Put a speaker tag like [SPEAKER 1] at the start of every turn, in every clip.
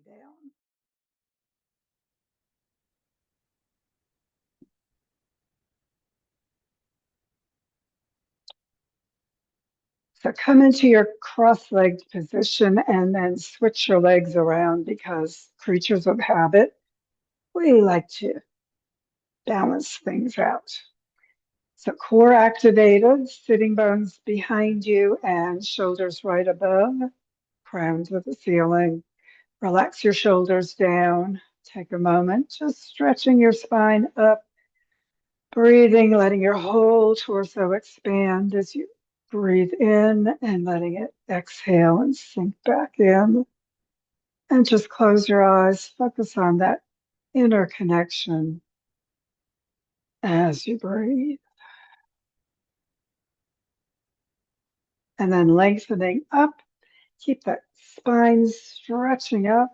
[SPEAKER 1] down. So come into your cross-legged position and then switch your legs around because creatures of habit, we like to balance things out. So core activated, sitting bones behind you and shoulders right above, crown to the ceiling. Relax your shoulders down. Take a moment, just stretching your spine up, breathing, letting your whole torso expand as you breathe in and letting it exhale and sink back in. And just close your eyes, focus on that inner connection as you breathe. And then lengthening up, keep that spine stretching up,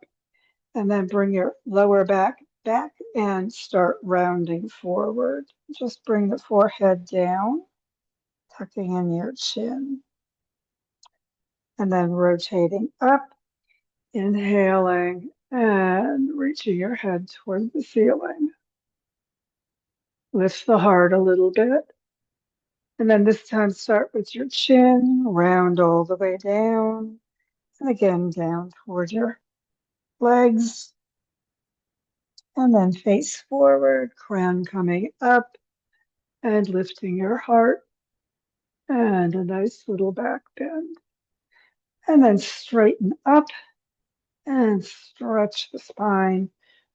[SPEAKER 1] and then bring your lower back back and start rounding forward. Just bring the forehead down, tucking in your chin, and then rotating up, inhaling and reaching your head toward the ceiling. Lift the heart a little bit. And then this time start with your chin, round all the way down, and again down toward your legs. And then face forward, crown coming up and lifting your heart and a nice little back bend. And then straighten up and stretch the spine.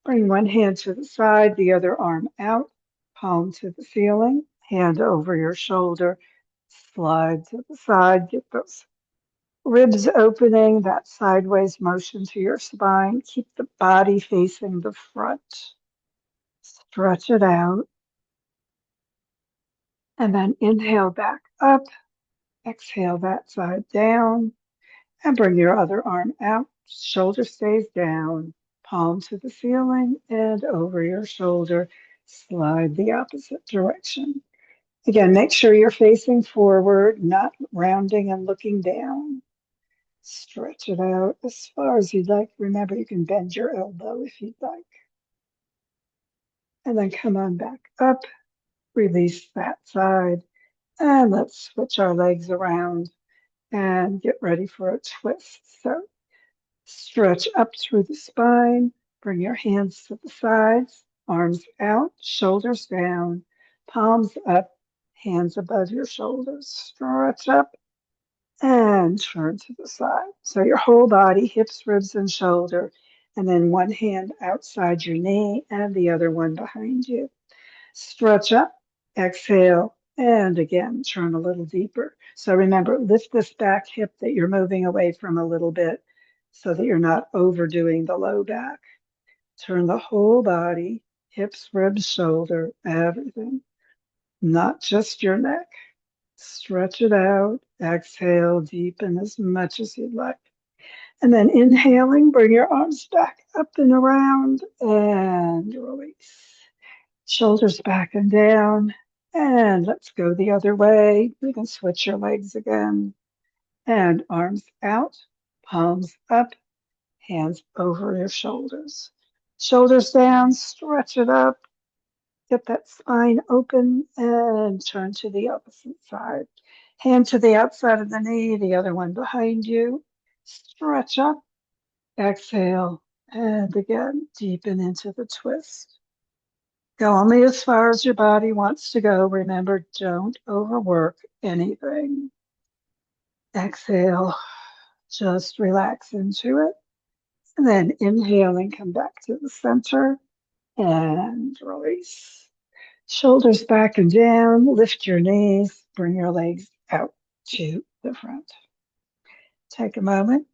[SPEAKER 1] Bring one hand to the side, the other arm out, palm to the ceiling, hand over your shoulder, slide to the side, get those ribs opening, that sideways motion to your spine. Keep the body facing the front. Stretch it out. And then inhale back up. Exhale that side down. And bring your other arm out. Shoulder stays down. Palm to the ceiling and over your shoulder. Slide the opposite direction. Again, make sure you're facing forward, not rounding and looking down. Stretch it out as far as you'd like. Remember, you can bend your elbow if you'd like. And then come on back up. Release that side. And let's switch our legs around and get ready for a twist. So stretch up through the spine. Bring your hands to the sides, arms out, shoulders down, palms up, hands above your shoulders. Stretch up and turn to the side. So your whole body, hips, ribs, and shoulder, and then one hand outside your knee and the other one behind you. Stretch up, exhale, and again, turn a little deeper. So remember, lift this back hip that you're moving away from a little bit so that you're not overdoing the low back. Turn the whole body, hips, ribs, shoulder, everything, not just your neck. Stretch it out, exhale, deepen as much as you'd like. And then inhaling, bring your arms back up and around and release. Shoulders back and down. And let's go the other way. You can switch your legs again. And arms out, palms up, hands over your shoulders. Shoulders down, stretch it up. Get that spine open and turn to the opposite side. Hand to the outside of the knee, the other one behind you. Stretch up, exhale, and again, deepen into the twist. Go only as far as your body wants to go. Remember, don't overwork anything. Exhale, just relax into it. And then inhaling, come back to the center and release. Shoulders back and down, lift your knees, bring your legs out to the front. Take a moment,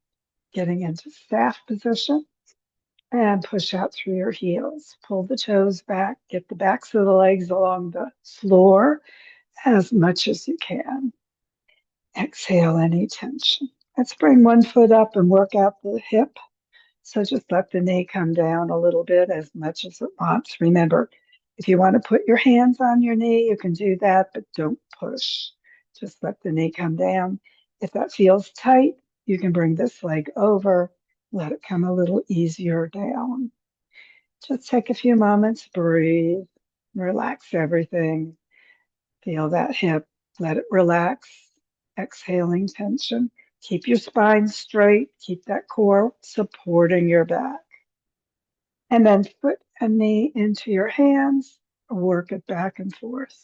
[SPEAKER 1] getting into staff position, and push out through your heels. Pull the toes back, get the backs of the legs along the floor as much as you can. Exhale any tension. Let's bring one foot up and work out the hip. So just let the knee come down a little bit as much as it wants. Remember, if you want to put your hands on your knee, you can do that, but don't push. Just let the knee come down. If that feels tight, you can bring this leg over Let it come a little easier down. Just take a few moments, breathe, relax everything. Feel that hip, let it relax. Exhaling tension. Keep your spine straight, keep that core supporting your back. And then put a knee into your hands, work it back and forth,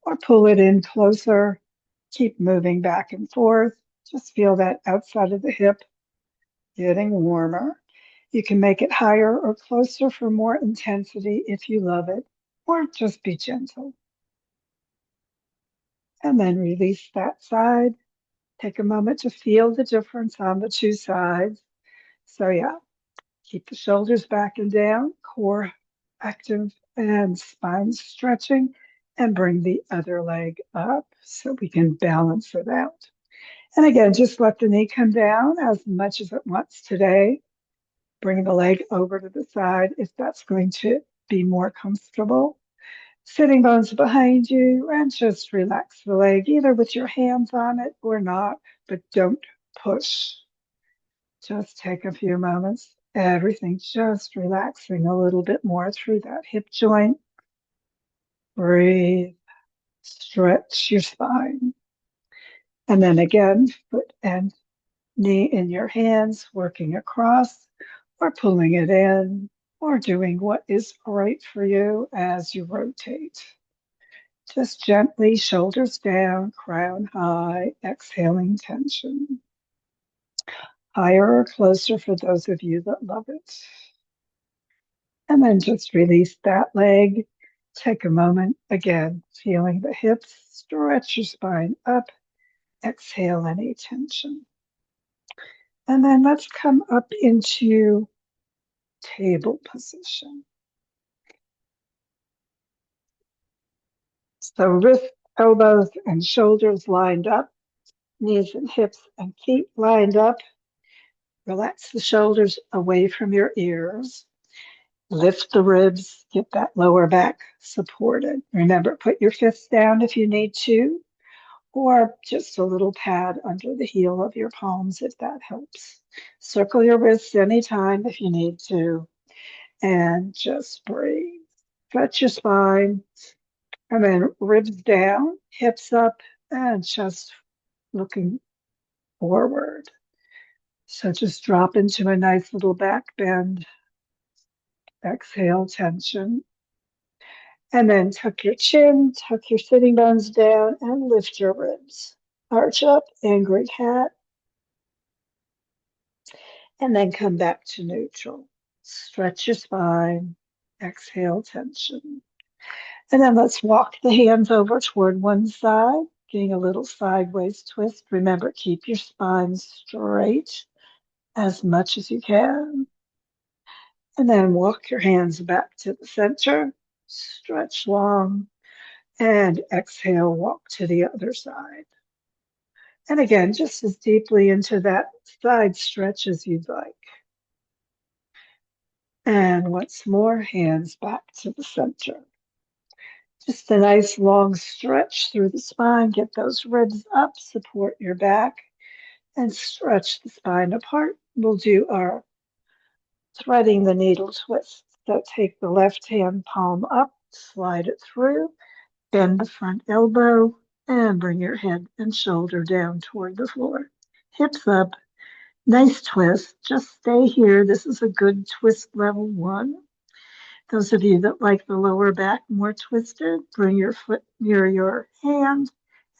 [SPEAKER 1] or pull it in closer. Keep moving back and forth. Just feel that outside of the hip getting warmer. You can make it higher or closer for more intensity if you love it, or just be gentle. And then release that side. Take a moment to feel the difference on the two sides. So, yeah, keep the shoulders back and down, core active, and spine stretching, and bring the other leg up so we can balance it out. And again, just let the knee come down as much as it wants today. Bring the leg over to the side if that's going to be more comfortable. Sitting bones behind you, and just relax the leg either with your hands on it or not, but don't push. Just take a few moments. Everything just relaxing a little bit more through that hip joint. Breathe, stretch your spine. And then again, foot and knee in your hands, working across or pulling it in or doing what is right for you as you rotate. Just gently, shoulders down, crown high, exhaling tension. Higher or closer for those of you that love it. And then just release that leg. Take a moment, again, feeling the hips, stretch your spine up, exhale any tension. And then let's come up into table position. So wrists, elbows, and shoulders lined up, knees and hips and feet lined up. Relax the shoulders away from your ears. Lift the ribs, get that lower back supported. Remember, put your fists down if you need to, or just a little pad under the heel of your palms if that helps. Circle your wrists anytime if you need to, and just breathe. Stretch your spine, and then ribs down, hips up, and chest looking forward. So just drop into a nice little back bend. Exhale, tension. And then tuck your chin, tuck your sitting bones down, and lift your ribs. Arch up, angry cat, and then come back to neutral. Stretch your spine. Exhale, tension. And then let's walk the hands over toward one side, getting a little sideways twist. Remember, keep your spine straight as much as you can. And then walk your hands back to the center. Stretch long. And exhale, walk to the other side. And again, just as deeply into that side stretch as you'd like. And once more, hands back to the center. Just a nice long stretch through the spine. Get those ribs up, support your back, and stretch the spine apart. We'll do our threading the needle twist. So take the left hand palm up, slide it through, bend the front elbow, and bring your head and shoulder down toward the floor. Hips up. Nice twist. Just stay here. This is a good twist level 1. Those of you that like the lower back more twisted, bring your foot near your hand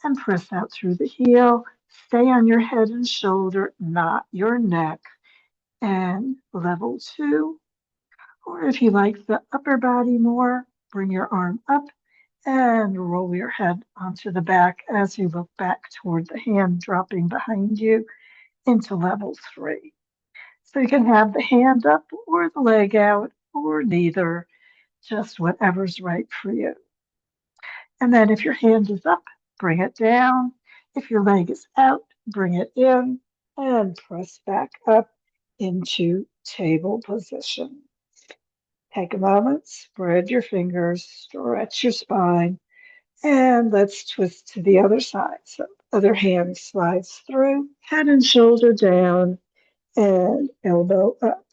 [SPEAKER 1] and press out through the heel. Stay on your head and shoulder, not your neck. And level 2. Or if you like the upper body more, bring your arm up and roll your head onto the back as you look back toward the hand dropping behind you into level 3. So you can have the hand up or the leg out or neither, just whatever's right for you. And then if your hand is up, bring it down. If your leg is out, bring it in and press back up into table position. Take a moment, spread your fingers, stretch your spine, and let's twist to the other side. So other hand slides through, head and shoulder down, and elbow up.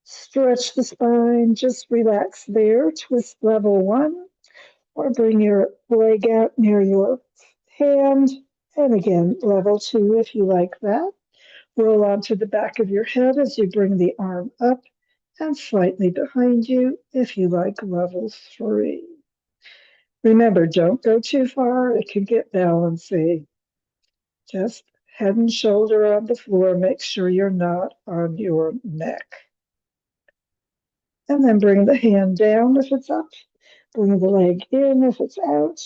[SPEAKER 1] Stretch the spine, just relax there. Twist level one, or bring your leg out near your hand. And again, level two if you like that. Roll onto the back of your head as you bring the arm up and slightly behind you if you like level three. Remember, don't go too far. It can get balancy. Just head and shoulder on the floor. Make sure you're not on your neck. And then bring the hand down if it's up. Bring the leg in if it's out.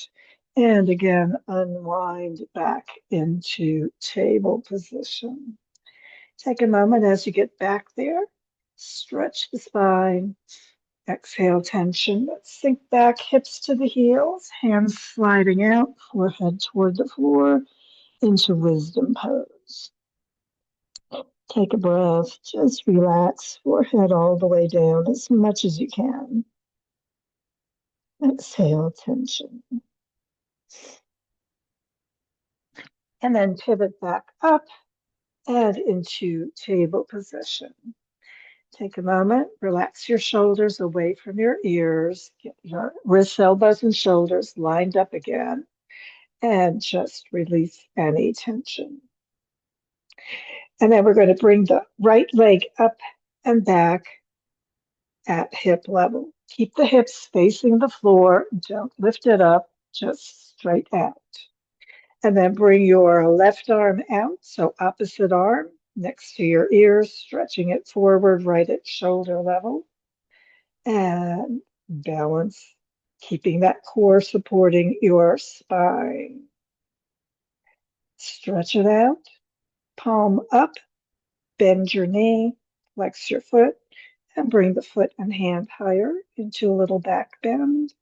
[SPEAKER 1] And again, unwind back into table position. Take a moment as you get back there. Stretch the spine. Exhale, tension. Sink back, hips to the heels, hands sliding out, forehead toward the floor into wisdom pose. Take a breath. Just relax, forehead all the way down as much as you can. Exhale, tension. And then pivot back up and into table position. Take a moment, relax your shoulders away from your ears, get your wrists, elbows, and shoulders lined up again, and just release any tension. And then we're going to bring the right leg up and back at hip level. Keep the hips facing the floor. Don't lift it up, just straight out. And then bring your left arm out, so opposite arm next to your ears, stretching it forward right at shoulder level. And balance, keeping that core supporting your spine. Stretch it out, palm up, bend your knee, flex your foot, and bring the foot and hand higher into a little back bend.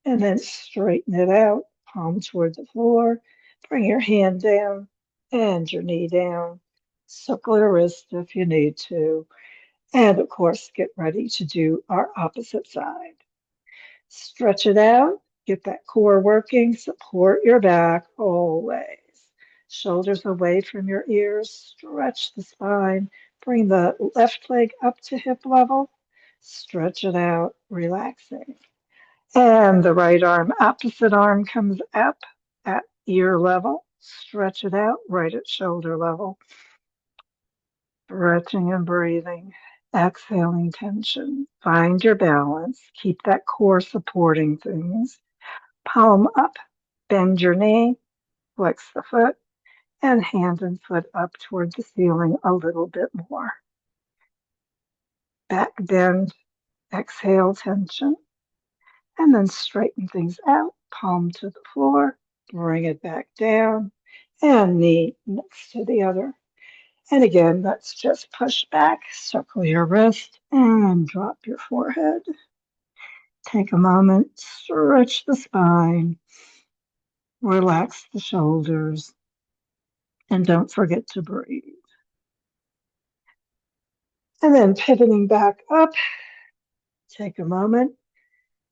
[SPEAKER 1] And then straighten it out, palm toward the floor. Bring your hand down and your knee down. Suckle your wrist if you need to. And of course, get ready to do our opposite side. Stretch it out, get that core working, support your back always. Shoulders away from your ears, stretch the spine, bring the left leg up to hip level, stretch it out, relaxing. And the right arm, opposite arm comes up at ear level, stretch it out right at shoulder level, stretching and breathing. Exhaling tension. Find your balance. Keep that core supporting things. Palm up, bend your knee, flex the foot, and hand and foot up toward the ceiling a little bit more. Back bend, exhale tension, and then straighten things out. Palm to the floor, bring it back down, and knee next to the other. And again, let's just push back, circle your wrist, and drop your forehead. Take a moment, stretch the spine, relax the shoulders, and don't forget to breathe. And then pivoting back up, take a moment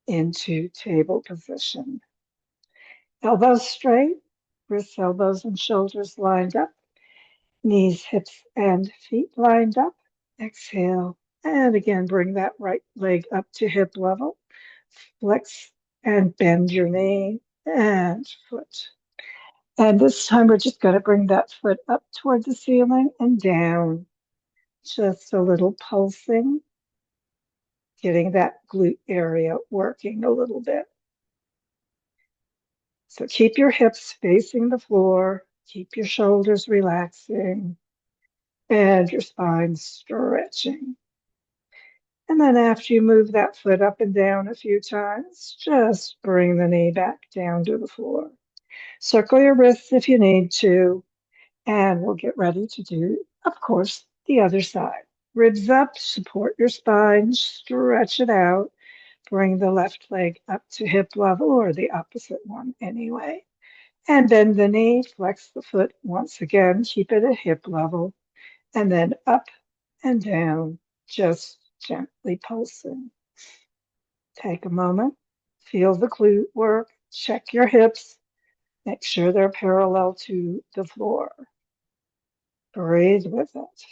[SPEAKER 1] into table position. Elbows straight, wrists, elbows, and shoulders lined up, knees, hips, and feet lined up. Exhale, and again, bring that right leg up to hip level. Flex and bend your knee and foot. And this time we're just going to bring that foot up toward the ceiling and down. Just a little pulsing, getting that glute area working a little bit. So keep your hips facing the floor, keep your shoulders relaxing, and your spine stretching. And then after you move that foot up and down a few times, just bring the knee back down to the floor. Circle your wrists if you need to, and we'll get ready to do, of course, the other side. Ribs up, support your spine, stretch it out. Bring the left leg up to hip level, or the opposite one anyway. And bend the knee, flex the foot once again, keep it at hip level, and then up and down, just gently pulsing. Take a moment, feel the glute work, check your hips, make sure they're parallel to the floor. Breathe with it.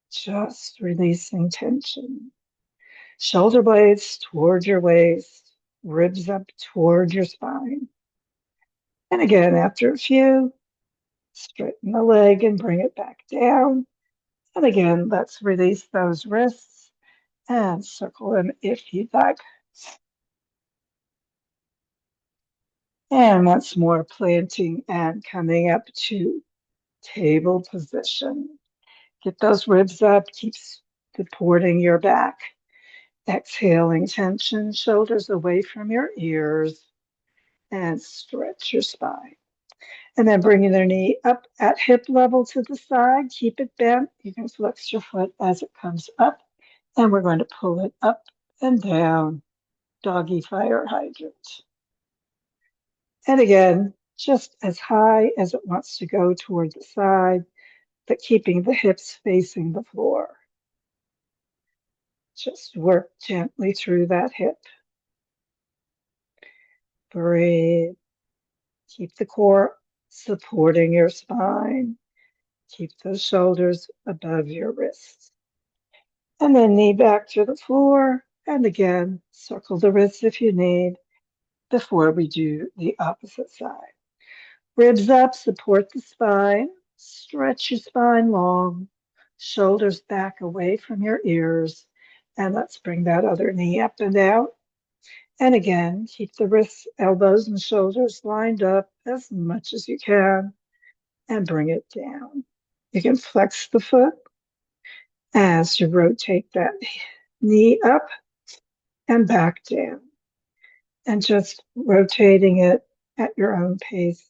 [SPEAKER 1] Just releasing tension. Shoulder blades toward your waist, ribs up toward your spine. And again, after a few, straighten the leg and bring it back down. And again, let's release those wrists and circle them if you'd like. And once more, planting and coming up to table position. Get those ribs up, keep supporting your back. Exhaling tension, shoulders away from your ears, and stretch your spine. And then bringing their knee up at hip level to the side, keep it bent. You can flex your foot as it comes up, and we're going to pull it up and down, doggy fire hydrant. And again, just as high as it wants to go toward the side, but keeping the hips facing the floor. Just work gently through that hip. Breathe. Keep the core supporting your spine. Keep those shoulders above your wrists. And then knee back to the floor. And again, circle the wrists if you need before we do the opposite side. Ribs up, support the spine. Stretch your spine long. Shoulders back away from your ears. And let's bring that other knee up and out. And again, keep the wrists, elbows, and shoulders lined up as much as you can and bring it down. You can flex the foot as you rotate that knee up and back down. And just rotating it at your own pace,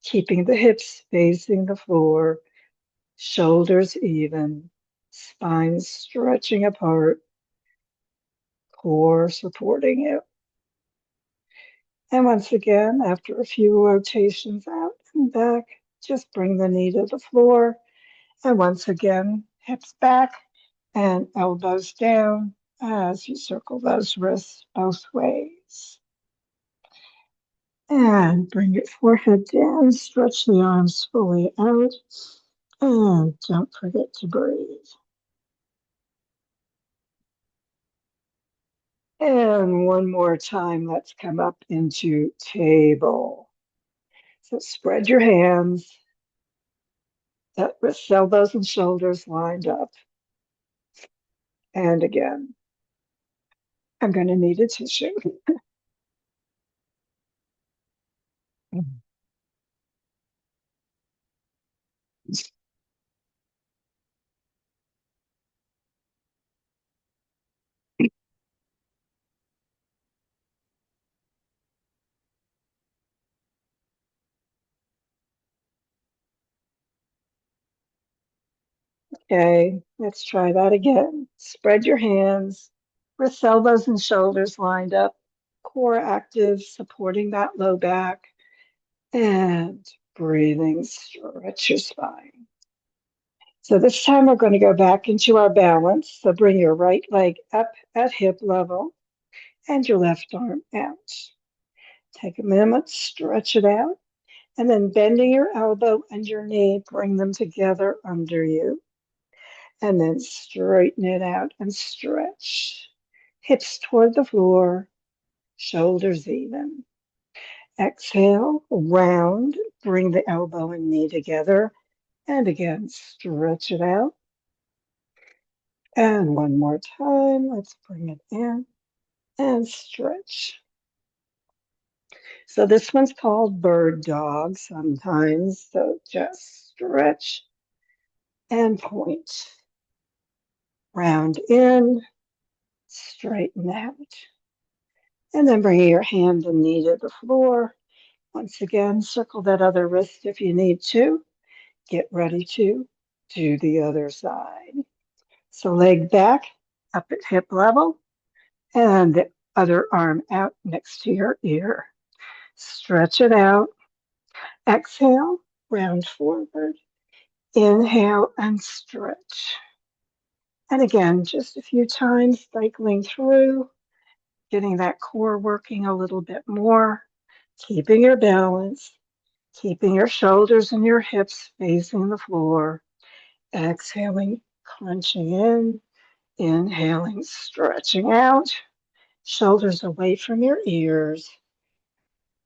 [SPEAKER 1] keeping the hips facing the floor, shoulders even, spine stretching apart, core supporting it. And once again, after a few rotations out and back, just bring the knee to the floor. And once again, hips back and elbows down as you circle those wrists both ways. And bring your forehead down, stretch the arms fully out, and don't forget to breathe. And one more time, let's come up into table. So spread your hands, wrist, elbows, and shoulders lined up. And again, I'm going to need a tissue. Okay, let's try that again. Spread your hands, wrists, elbows, and shoulders lined up, core active, supporting that low back, and breathing, stretch your spine. So this time we're going to go back into our balance. So bring your right leg up at hip level and your left arm out. Take a minute, stretch it out, and then bending your elbow and your knee, bring them together under you. And then straighten it out and stretch. Hips toward the floor, shoulders even. Exhale, round, bring the elbow and knee together. And again, stretch it out. And one more time, let's bring it in and stretch. So this one's called bird dog sometimes. So just stretch and point. Round in, straighten out. And then bring your hand and knee to the floor. Once again, circle that other wrist if you need to. Get ready to do the other side. So leg back, up at hip level, and the other arm out next to your ear. Stretch it out. Exhale, round forward. Inhale and stretch. And again, just a few times, cycling through, getting that core working a little bit more, keeping your balance, keeping your shoulders and your hips facing the floor, Exhaling, crunching in. Inhaling, stretching out. Shoulders away from your ears.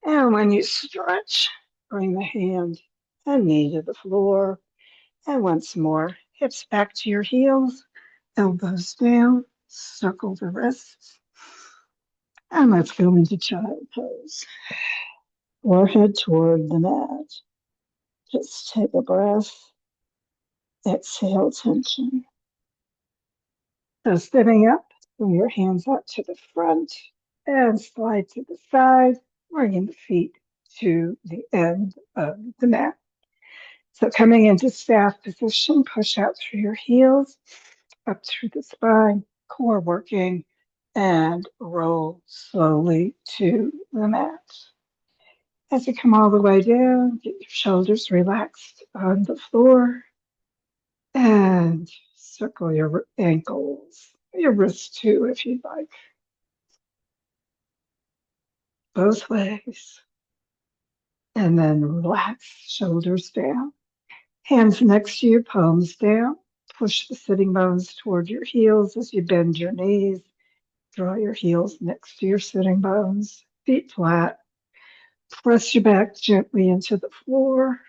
[SPEAKER 1] And when you stretch, bring the hand and knee to the floor. And once more, hips back to your heels, elbows down, circle the wrists. And let's go into child pose. Forehead toward the mat. Just take a breath. Exhale tension. So sitting up, bring your hands out to the front and slide to the side, bringing the feet to the end of the mat. So coming into staff position, push out through your heels, up through the spine, core working, and roll slowly to the mat. As you come all the way down, get your shoulders relaxed on the floor and circle your ankles, your wrists too, if you'd like. Both legs. And then relax, shoulders down. Hands next to you, palms down. Push the sitting bones toward your heels as you bend your knees. Draw your heels next to your sitting bones, feet flat. Press your back gently into the floor.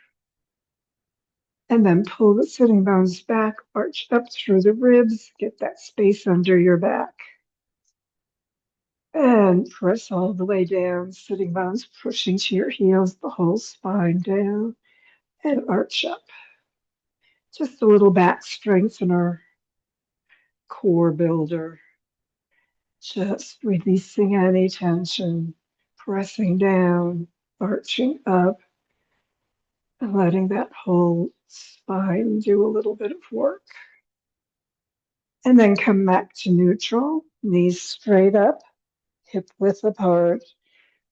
[SPEAKER 1] And then pull the sitting bones back, arch up through the ribs, get that space under your back. And press all the way down, sitting bones pushing to your heels, the whole spine down, and arch up. Just a little back strengthener, core builder. Just releasing any tension, pressing down, arching up, and letting that whole spine do a little bit of work. And then come back to neutral, knees straight up, hip width apart.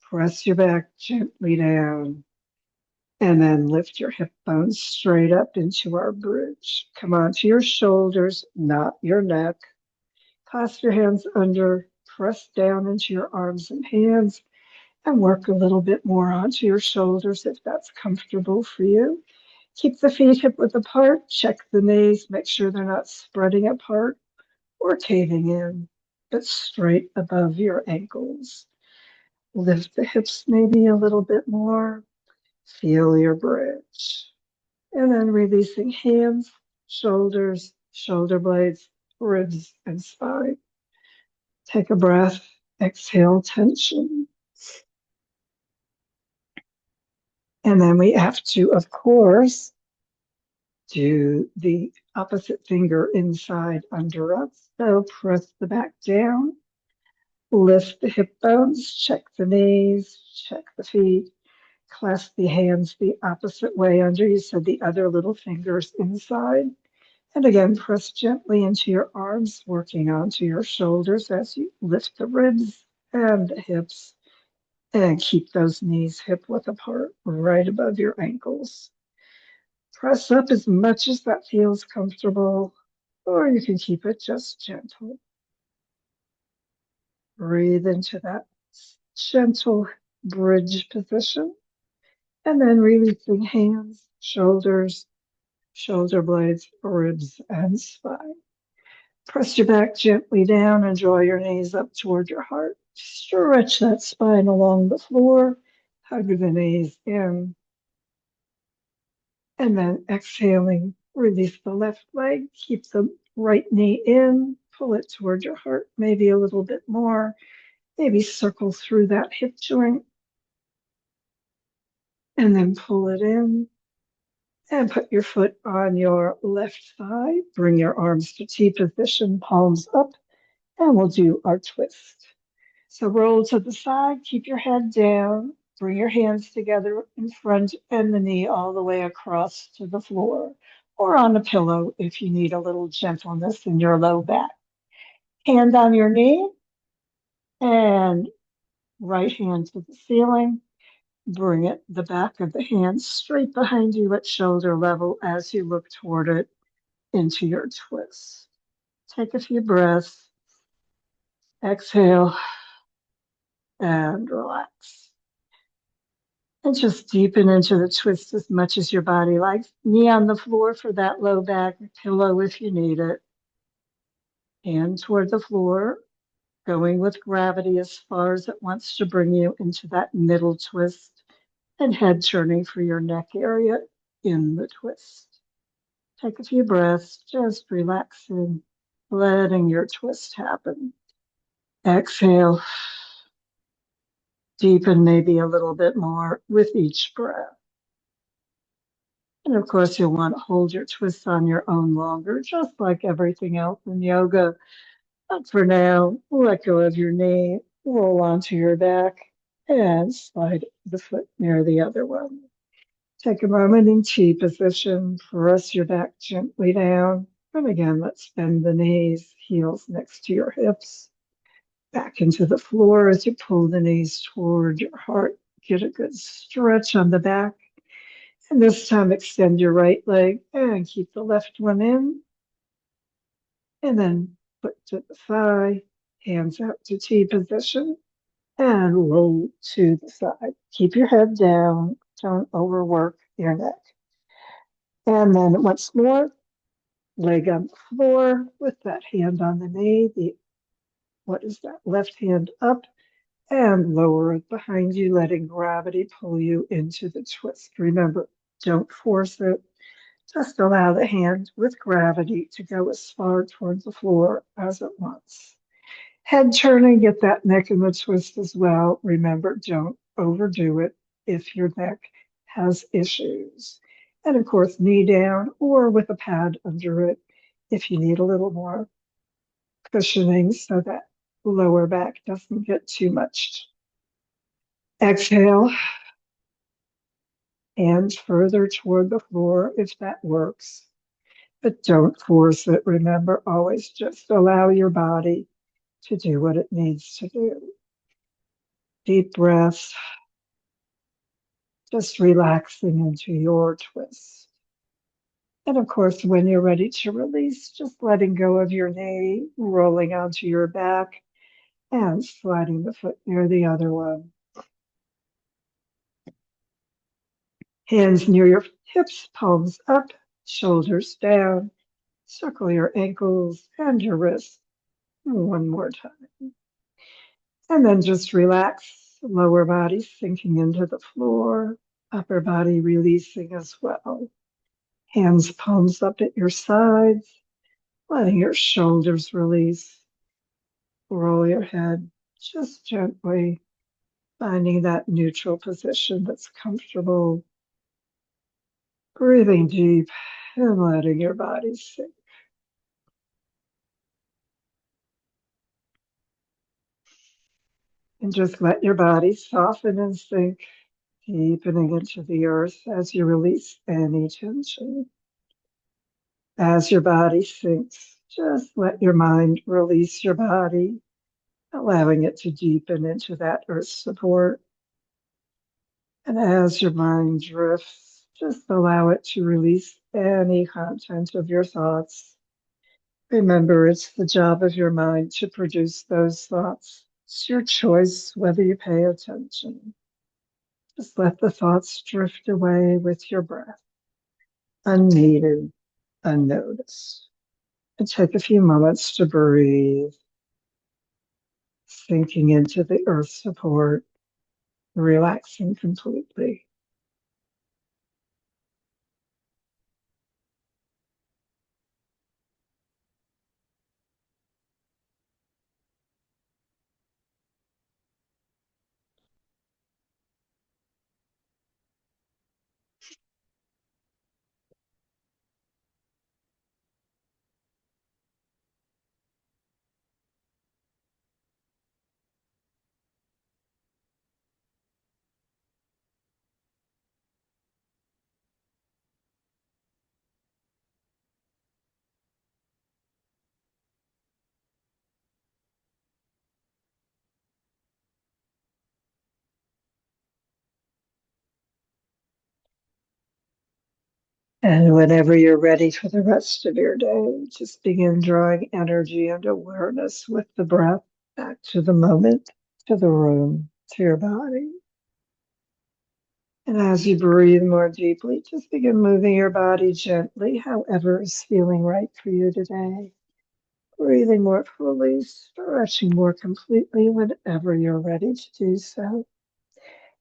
[SPEAKER 1] Press your back gently down. And then lift your hip bones straight up into our bridge. Come onto your shoulders, not your neck. Clasp your hands under, press down into your arms and hands, and work a little bit more onto your shoulders if that's comfortable for you. Keep the feet hip width apart, check the knees, make sure they're not spreading apart or caving in, but straight above your ankles. Lift the hips maybe a little bit more. Feel your bridge. And then releasing hands, shoulders, shoulder blades, ribs, and spine. Take a breath, exhale tension. And then we have to, of course, do the opposite finger inside under us. So press the back down, lift the hip bones, check the knees, check the feet, clasp the hands the opposite way under you, so the other little fingers inside. And again, press gently into your arms, working onto your shoulders as you lift the ribs and the hips. And keep those knees hip width apart, right above your ankles. Press up as much as that feels comfortable, or you can keep it just gentle. Breathe into that gentle bridge position, and then releasing hands, shoulders, shoulder blades, ribs, and spine. Press your back gently down and draw your knees up toward your heart. Stretch that spine along the floor. Hug the knees in. And then exhaling, release the left leg. Keep the right knee in. Pull it toward your heart, maybe a little bit more. Maybe circle through that hip joint. And then pull it in. And put your foot on your left thigh. Bring your arms to T position, palms up. And we'll do our twist. So roll to the side, keep your head down, bring your hands together in front and the knee all the way across to the floor or on a pillow if you need a little gentleness in your low back. Hand on your knee and right hand to the ceiling. Bring it, the back of the hand straight behind you at shoulder level as you look toward it into your twist. Take a few breaths, exhale, and relax. And just deepen into the twist as much as your body likes. Knee on the floor for that low back pillow if you need it. Hand toward the floor, going with gravity as far as it wants to bring you into that middle twist, and head turning for your neck area in the twist. Take a few breaths, just relaxing, letting your twist happen. Exhale, deepen maybe a little bit more with each breath. And of course, you'll want to hold your twists on your own longer, just like everything else in yoga. But for now, let go of your knee, roll onto your back, and slide the foot near the other one. Take a moment in T position. Press your back gently down. And again, let's bend the knees, heels next to your hips. Back into the floor as you pull the knees toward your heart. Get a good stretch on the back. And this time, extend your right leg and keep the left one in. And then foot to the thigh, hands out to T position, and roll to the side. Keep your head down. Don't overwork your neck. And then once more, leg on the floor with that hand on the knee. Left hand up and lower it behind you, letting gravity pull you into the twist. Remember, don't force it. Just allow the hand with gravity to go as far towards the floor as it wants. Head turning, get that neck in the twist as well. Remember, don't overdo it if your neck has issues. And of course, knee down or with a pad under it if you need a little more cushioning so that lower back doesn't get too much. Exhale, hands further toward the floor if that works. But don't force it. Remember, always just allow your body to do what it needs to do. Deep breaths, just relaxing into your twist. And of course, when you're ready to release, just letting go of your knee, rolling onto your back, and sliding the foot near the other one. Hands near your hips, palms up, shoulders down. Circle your ankles and your wrists one more time. And then just relax, lower body sinking into the floor, upper body releasing as well. Hands palms up at your sides, letting your shoulders release. Roll your head just gently, finding that neutral position that's comfortable. Breathing deep and letting your body sink. And just let your body soften and sink, deepening into the earth as you release any tension. As your body sinks, just let your mind release your body, allowing it to deepen into that earth support. And as your mind drifts, just allow it to release any content of your thoughts. Remember, it's the job of your mind to produce those thoughts. It's your choice whether you pay attention. Just let the thoughts drift away with your breath, unneeded, unnoticed. And take a few moments to breathe, sinking into the earth support, relaxing completely. And whenever you're ready for the rest of your day, just begin drawing energy and awareness with the breath back to the moment, to the room, to your body. And as you breathe more deeply, just begin moving your body gently, however is feeling right for you today. Breathing more fully, stretching more completely whenever you're ready to do so.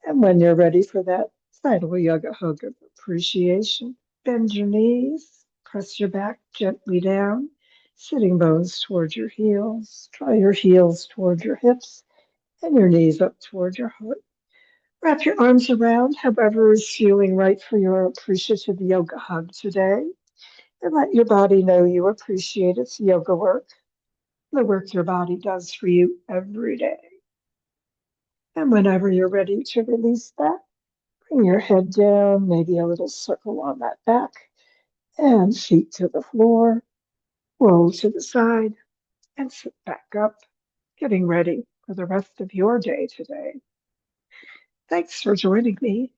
[SPEAKER 1] And when you're ready for that final yoga hug of appreciation, bend your knees, press your back gently down, sitting bones toward your heels. Draw your heels toward your hips and your knees up toward your heart. Wrap your arms around however is feeling right for your appreciative yoga hug today. And let your body know you appreciate its yoga work, the work your body does for you every day. And whenever you're ready to release that, bring your head down, maybe a little circle on that back, and feet to the floor, roll to the side, and sit back up, getting ready for the rest of your day today. Thanks for joining me.